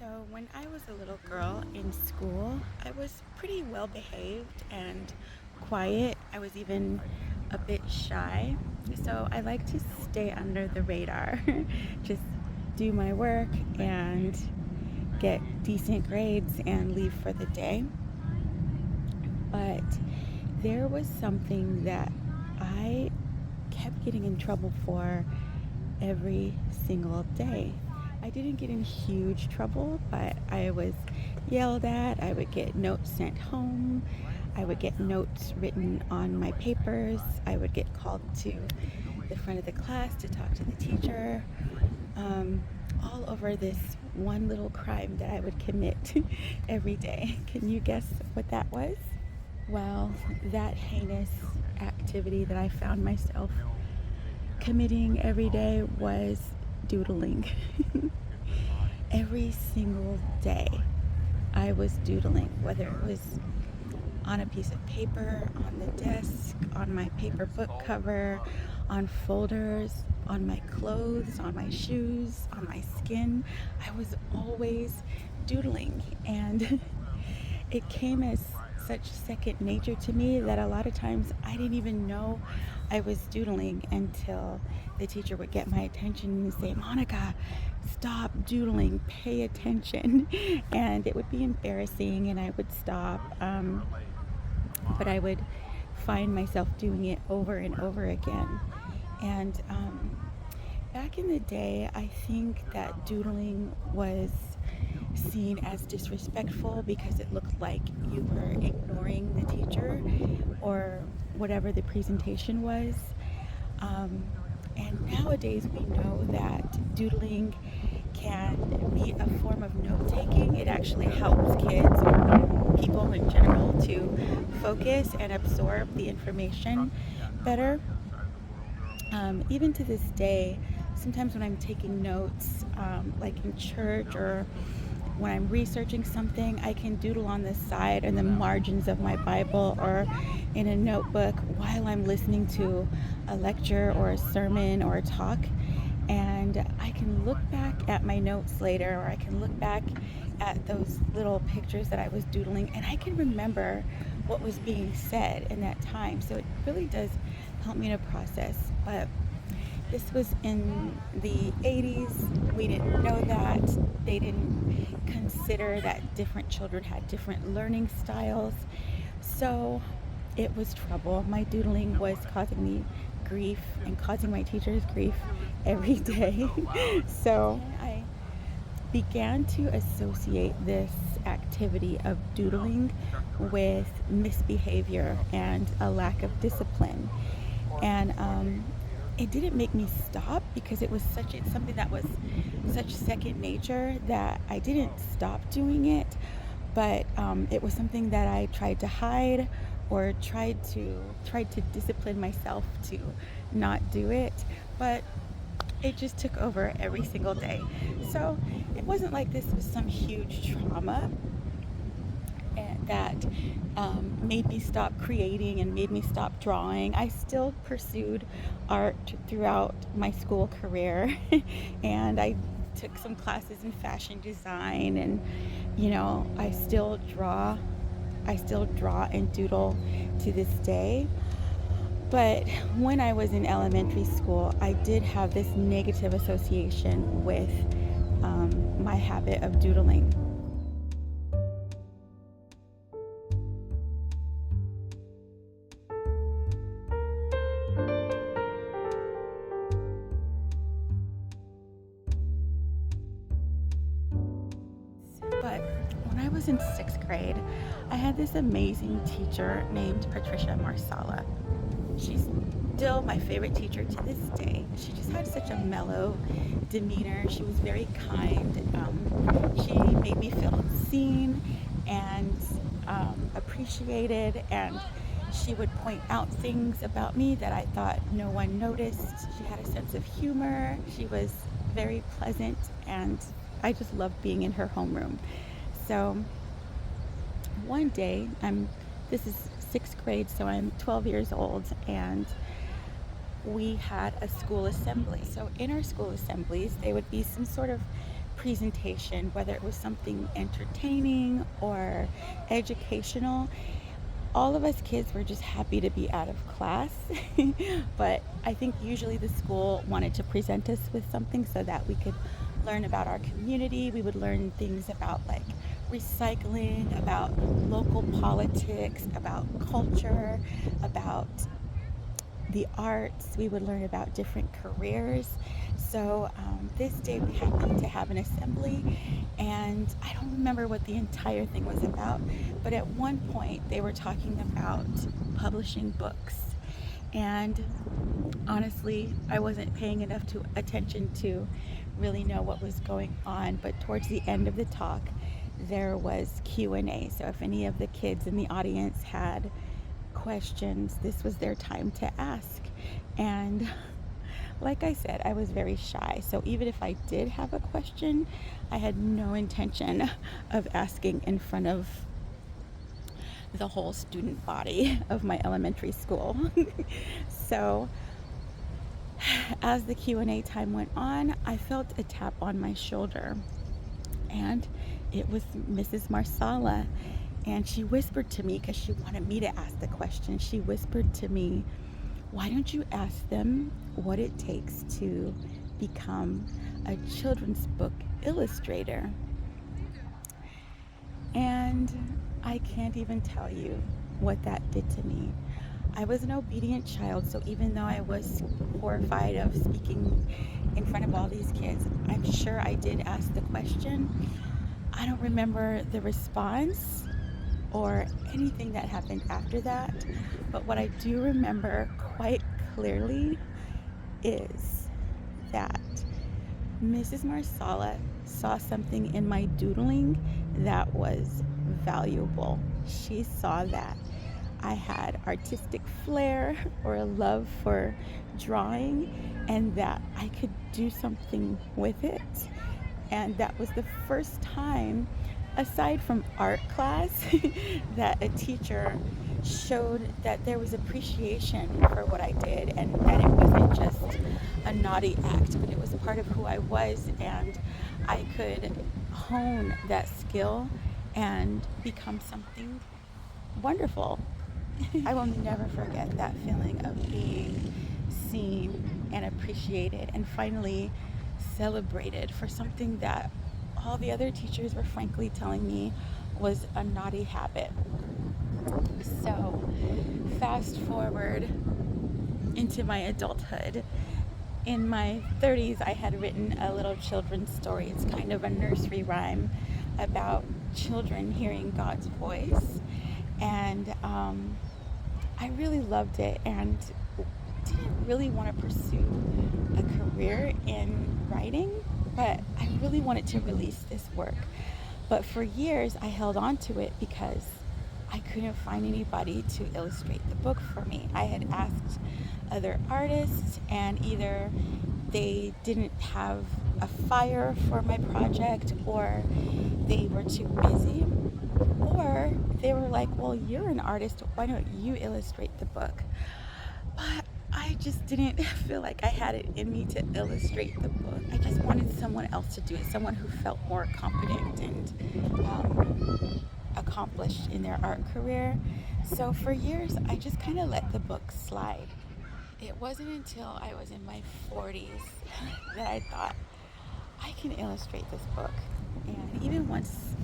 So when I was a little girl in school, I was pretty well behaved and quiet. I was even a bit shy. So I like to stay under the radar, just do my work and get decent grades and leave for the day. But there was something that I kept getting in trouble for every single day. I didn't get in huge trouble, but I was yelled at. I would get notes sent home. I would get notes written on my papers. I would get called to the front of the class to talk to the teacher, um, all over this one little crime that I would commit every day. Can you guess what that was? Well, that heinous activity that I found myself committing every day was doodling. Every single day I was doodling, whether it was on a piece of paper, on the desk, on my paper book cover, on folders, on my clothes, on my shoes, on my skin. I was always doodling, and it came as such second nature to me that a lot of times I didn't even know I was doodling until the teacher would get my attention and say, "Monica, stop doodling, pay attention." And it would be embarrassing and I would stop, but I would find myself doing it over and over again. And back in the day, I think that doodling was seen as disrespectful because it looked like you were ignoring the teacher or whatever the presentation was. And nowadays we know that doodling can be a form of note-taking. It actually helps kids or people in general to focus and absorb the information better. Even to this day, sometimes when I'm taking notes, like in church or when I'm researching something, I can doodle on the side and the margins of my Bible or in a notebook while I'm listening to a lecture or a sermon or a talk. And I can look back at my notes later, or I can look back at those little pictures that I was doodling, and I can remember what was being said in that time. So it really does help me to process. But this was in the 80s. We didn't know that. They didn't consider that different children had different learning styles. So it was trouble. My doodling was causing me grief and causing my teachers grief every day. So I began to associate this activity of doodling with misbehavior and a lack of discipline. And it didn't make me stop because it was something that was such second nature that I didn't stop doing it, but it was something that I tried to hide or tried to discipline myself to not do it, but it just took over every single day. So it wasn't like this was some huge trauma that made me stop creating and made me stop drawing. I still pursued art throughout my school career and I took some classes in fashion design, and I still draw and doodle to this day. But when I was in elementary school, I did have this negative association with my habit of doodling. But when I was in sixth grade, I had this amazing teacher named Patricia Marsala. She's still my favorite teacher to this day. She just had such a mellow demeanor. She was very kind. She made me feel seen and appreciated, and she would point out things about me that I thought no one noticed. She had a sense of humor. She was very pleasant, and I just loved being in her homeroom. So one day, this is sixth grade, so I'm 12 years old, and we had a school assembly. So in our school assemblies, there would be some sort of presentation, whether it was something entertaining or educational. All of us kids were just happy to be out of class. But I think usually the school wanted to present us with something so that we could learn about our community. We would learn things about like recycling, about local politics, about culture, about the arts. We would learn about different careers. So this day we happened to have an assembly, and I don't remember what the entire thing was about, but at one point they were talking about publishing books. And honestly, I wasn't paying enough attention to really know what was going on, but towards the end of the talk there was Q&A. So if any of the kids in the audience had questions, this was their time to ask. And like I said, I was very shy. So even if I did have a question, I had no intention of asking in front of the whole student body of my elementary school. So as the Q&A time went on, I felt a tap on my shoulder, and it was Mrs. Marsala. And she whispered to me, because she wanted me to ask the question, she whispered to me, why don't you ask them what it takes to become a children's book illustrator? And I can't even tell you what that did to me. I was an obedient child, so even though I was horrified of speaking in front of all these kids, I'm sure I did ask the question. I don't remember the response or anything that happened after that, but what I do remember quite clearly is that Mrs. Marsala saw something in my doodling that was valuable. She saw that I had artistic flair or a love for drawing, and that I could do something with it. And that was the first time, aside from art class, that a teacher showed that there was appreciation for what I did, and that it wasn't just a naughty act, but it was part of who I was, and I could hone that skill and become something wonderful. I will never forget that feeling of being seen and appreciated and finally celebrated for something that all the other teachers were frankly telling me was a naughty habit. So fast forward into my adulthood. In my 30s, I had written a little children's story. It's kind of a nursery rhyme about children hearing God's voice. And I really loved it and didn't really want to pursue a career in writing, but I really wanted to release this work. But for years, I held on to it because I couldn't find anybody to illustrate the book for me. I had asked other artists, and either they didn't have a fire for my project, or they were too busy, or they were like, well, you're an artist, why don't you illustrate the book? But I just didn't feel like I had it in me to illustrate the book. I just wanted someone else to do it, someone who felt more competent and accomplished in their art career. So for years, I just kind of let the book slide. It wasn't until I was in my 40s that I thought, I can illustrate this book. And even once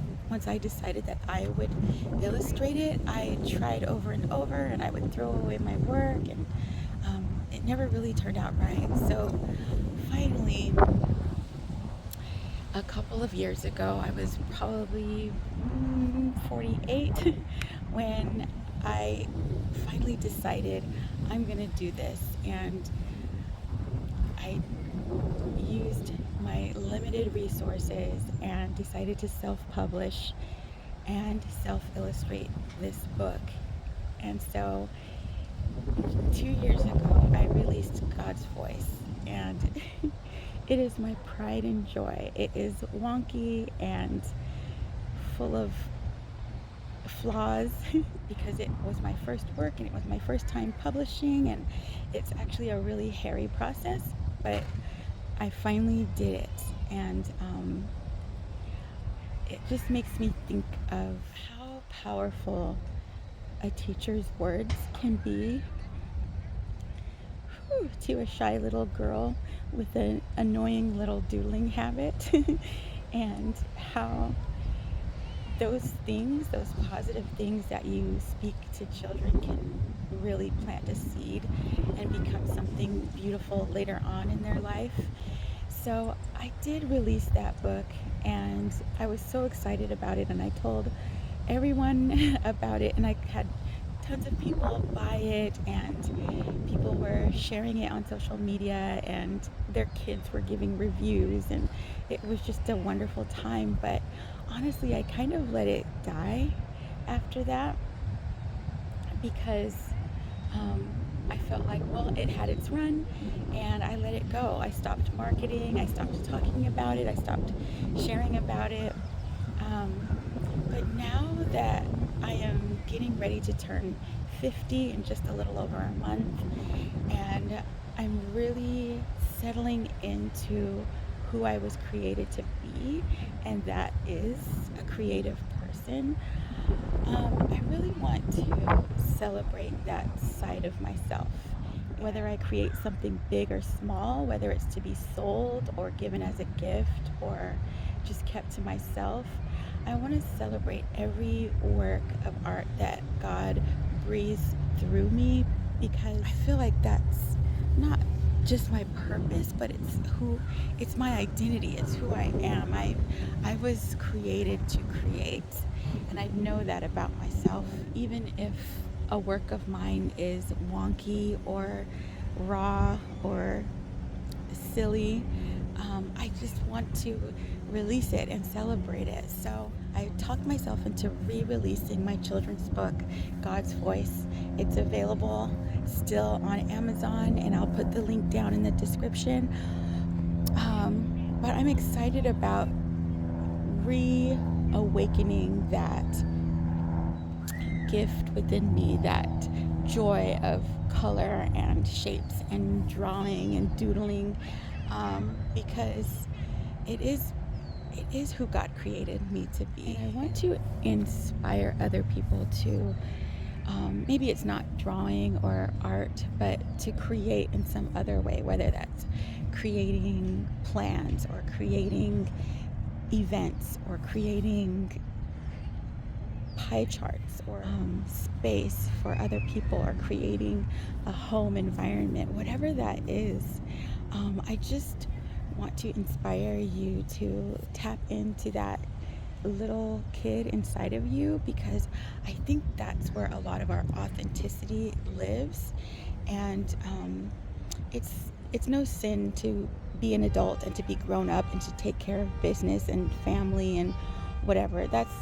I decided that I would illustrate it, I tried over and over, and I would throw away my work, and it never really turned out right. So finally, a couple of years ago, I was probably 48 when I finally decided I'm gonna do this. And I used my limited resources and decided to self-publish and self-illustrate this book. And so 2 years ago, I released God's Voice, and it is my pride and joy. It is wonky and full of flaws because it was my first work and it was my first time publishing, and it's actually a really hairy process, but I finally did it. And it just makes me think of how powerful a teacher's words can be to a shy little girl with an annoying little doodling habit, and how those things, those positive things that you speak to children, can really plant a seed and become something beautiful later on in their life. So I did release that book, and I was so excited about it, and I told everyone about it, and I had tons of people buy it, and people were sharing it on social media, and their kids were giving reviews, and it was just a wonderful time. But honestly, I kind of let it die after that, because um, I felt like, well, it had its run, and I let it go. I stopped marketing, I stopped talking about it, I stopped sharing about it. Um, but now that I am getting ready to turn 50 in just a little over a month, and I'm really settling into who I was created to be, and that is a creative person, I really want to celebrate that side of myself. Whether I create something big or small, whether it's to be sold or given as a gift or just kept to myself, I want to celebrate every work of art that God breathes through me, because I feel like that's not just my purpose, but it's my identity. It's who I am. I was created to create, and I know that about myself. Even if a work of mine is wonky or raw or silly, I just want to release it and celebrate it. So I talked myself into re-releasing my children's book, God's Voice. It's available still on Amazon, and I'll put the link down in the description. But I'm excited about reawakening that gift within me, that joy of color and shapes and drawing and doodling, because it is who God created me to be. And I want to inspire other people to, maybe it's not drawing or art, but to create in some other way, whether that's creating plans or creating events or creating pie charts or space for other people, or creating a home environment, whatever that is. I just want to inspire you to tap into that little kid inside of you, because I think that's where a lot of our authenticity lives. And it's no sin to be an adult and to be grown up and to take care of business and family and whatever. That's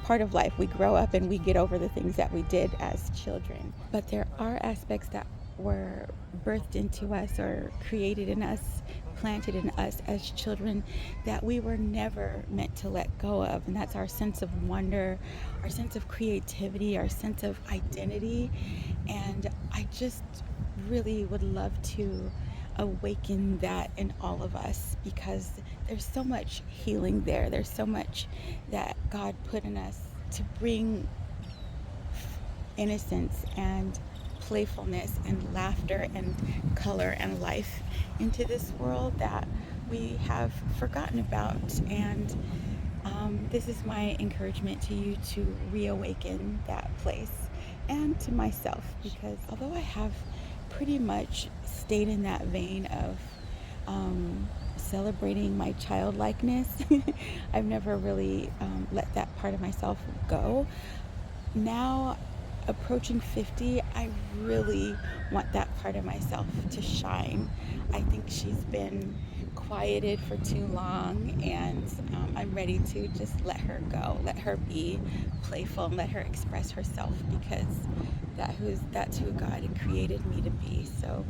part of life. We grow up and we get over the things that we did as children. But there are aspects that were birthed into us or created in us, planted in us as children, that we were never meant to let go of. And that's our sense of wonder, our sense of creativity, our sense of identity. And I just really would love to awaken that in all of us, because there's so much healing there. There's so much that God put in us to bring innocence and playfulness and laughter and color and life into this world that we have forgotten about. And this is my encouragement to you to reawaken that place, and to myself, because although I have pretty much stayed in that vein of celebrating my childlikeness, I've never really let that part of myself go. Now, approaching 50, I really want that part of myself to shine. I think she's been quieted for too long, and I'm ready to just let her go, let her be playful, and let her express herself, because that's who God had created me to be. So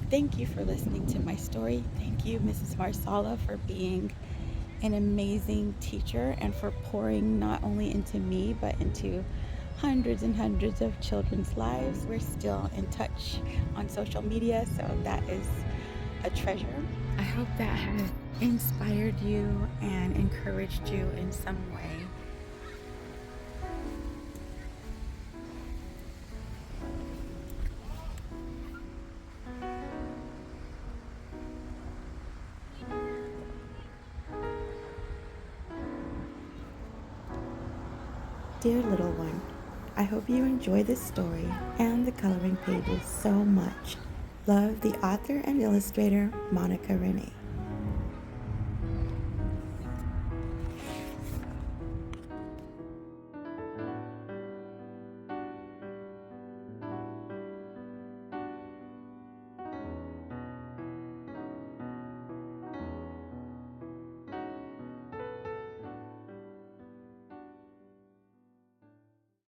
thank you for listening to my story. Thank you, Mrs. Marsala, for being an amazing teacher and for pouring not only into me but into hundreds and hundreds of children's lives. We're still in touch on social media, so that is a treasure. I hope that has inspired you and encouraged you in some way. Dear little one, I hope you enjoy this story and the coloring pages so much. Love, the author and illustrator, Monica Renee.